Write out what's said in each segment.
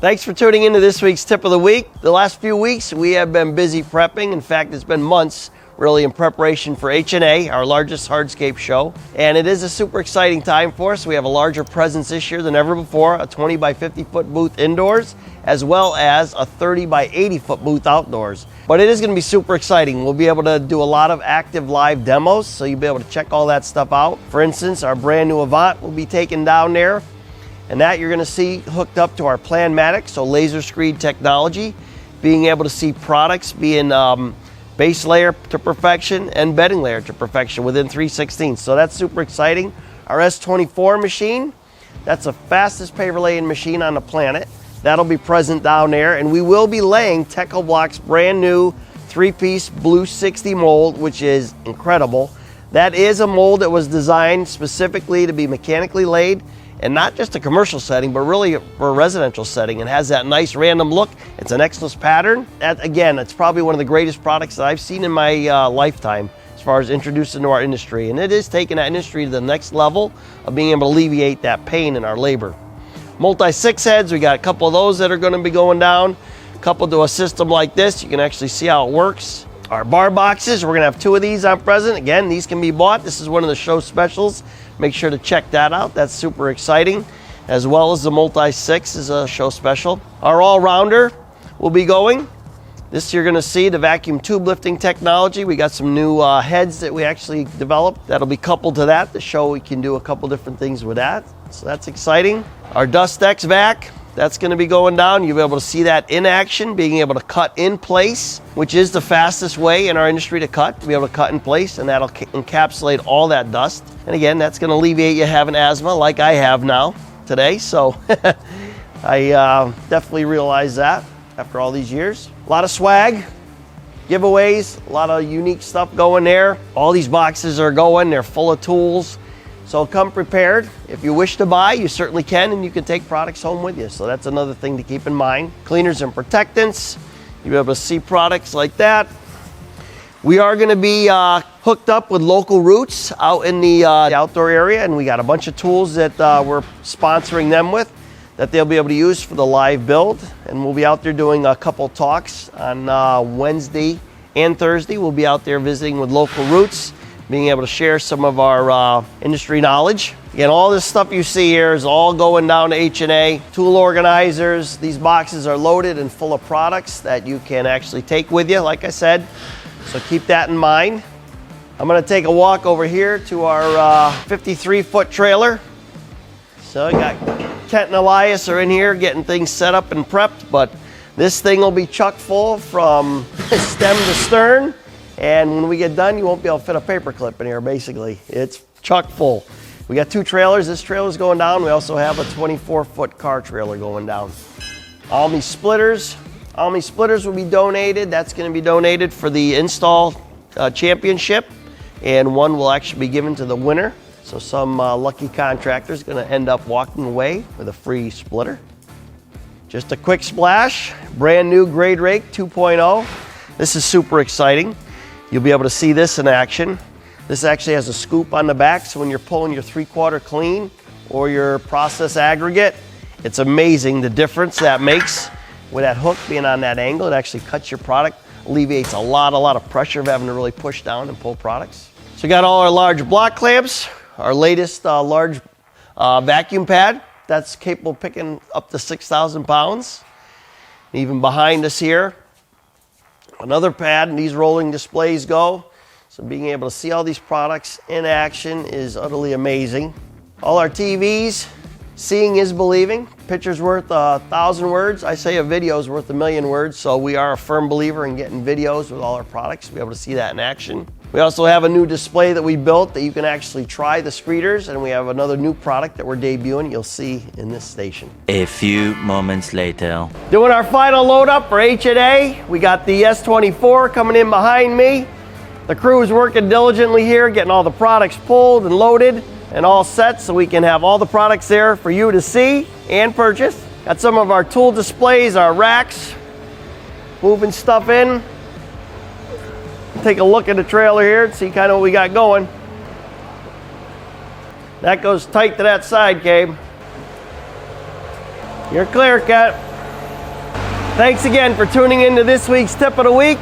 Thanks for tuning into this week's Tip of the Week. The last few weeks we have been busy prepping. In fact, it's been months really in preparation for HNA, our largest hardscape show. And it is a super exciting time for us. We have a larger presence this year than ever before, a 20 by 50 foot booth indoors, as well as a 30 by 80 foot booth outdoors. But it is going to be super exciting. We'll be able to do a lot of active live demos, so you'll be able to check all that stuff out. For instance, our brand new Avant will be taken down there. And that you're going to see hooked up to our Planmatic, so laser screed technology, being able to see products being base layer to perfection and bedding layer to perfection within 3/16. So that's super exciting. Our S24 machine, that's the fastest paver laying machine on the planet. That'll be present down there, and we will be laying Techoblock's brand new 3-piece Blue 60 mold, which is incredible. That is a mold that was designed specifically to be mechanically laid, and not just a commercial setting, but really for a residential setting. It has that nice random look. It's an Xless pattern. That, again, it's probably one of the greatest products that I've seen in my lifetime as far as introducing to our industry. And it is taking that industry to the next level of being able to alleviate that pain in our labor. Multi-6 heads, we got a couple of those that are going to be going down. Coupled to a system like this, you can actually see how it works. Our bar boxes, we're going to have 2 of these on present. Again, these can be bought. This is one of the show specials. Make sure to check that out. That's super exciting. As well as the Multi-6 is a show special. Our all-rounder will be going. This you're going to see the vacuum tube lifting technology. We got some new heads that we actually developed that'll be coupled to that to show we can do a couple different things with that. So that's exciting. Our Dust X vac. That's going to be going down. You'll be able to see that in action, being able to cut in place, which is the fastest way in our industry to cut, to be able to cut in place, and that'll encapsulate all that dust. And again, that's going to alleviate you having asthma like I have now today. So I definitely realize that after all these years. A lot of swag, giveaways, a lot of unique stuff going there. All these boxes are going, they're full of tools. So come prepared. If you wish to buy, you certainly can, and you can take products home with you. So that's another thing to keep in mind. Cleaners and protectants. You'll be able to see products like that. We are going to be hooked up with local roots out in the outdoor area, and we got a bunch of tools that we're sponsoring them with that they'll be able to use for the live build. And we'll be out there doing a couple talks on Wednesday and Thursday. We'll be out there visiting with local roots, being able to share some of our industry knowledge. Again, all this stuff you see here is all going down to HNA. Tool organizers, these boxes are loaded and full of products that you can actually take with you, like I said. So keep that in mind. I'm gonna take a walk over here to our 53-foot trailer. So I got Kent and Elias are in here getting things set up and prepped, but this thing will be chock full from stem to stern. And when we get done, you won't be able to fit a paper clip in here, basically. It's chock full. We got 2 trailers. This trailer's going down. We also have a 24-foot car trailer going down. Almy splitters. Almy splitters will be donated. That's going to be donated for the install championship. And one will actually be given to the winner. So some lucky contractor is going to end up walking away with a free splitter. Just a quick splash. Brand new grade rake 2.0. This is super exciting. You'll be able to see this in action. This actually has a scoop on the back, so when you're pulling your 3/4 clean or your process aggregate, it's amazing the difference that makes with that hook being on that angle. It actually cuts your product, alleviates a lot of pressure of having to really push down and pull products. So we got all our large block clamps, our latest large vacuum pad that's capable of picking up to 6,000 pounds. Even behind us here, another pad, and these rolling displays go. So being able to see all these products in action is utterly amazing. All our TVs, seeing is believing. Picture's worth 1,000 words. I say a video's worth 1,000,000 words, so we are a firm believer in getting videos with all our products, be able to see that in action. We also have a new display that we built that you can actually try the screeders, and we have another new product that we're debuting you'll see in this station. A few moments later. Doing our final load up for HNA. We got the S24 coming in behind me. The crew is working diligently here, getting all the products pulled and loaded and all set so we can have all the products there for you to see and purchase. Got some of our tool displays, our racks, moving stuff in. Take a look at the trailer here and see kind of what we got going. That goes tight to that side, Gabe. You're clear, Cat. Thanks again for tuning in to this week's Tip of the Week.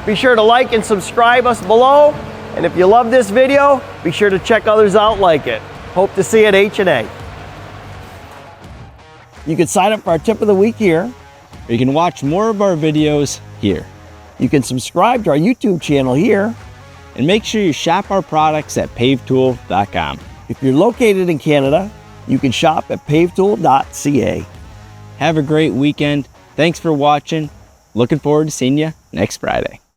Be sure to like and subscribe us below. And if you love this video, be sure to check others out like it. Hope to see you at HNA. You can sign up for our Tip of the Week here. Or you can watch more of our videos here. You can subscribe to our YouTube channel here. And make sure you shop our products at pavetool.com. If you're located in Canada, you can shop at pavetool.ca. Have a great weekend. Thanks for watching. Looking forward to seeing you next Friday.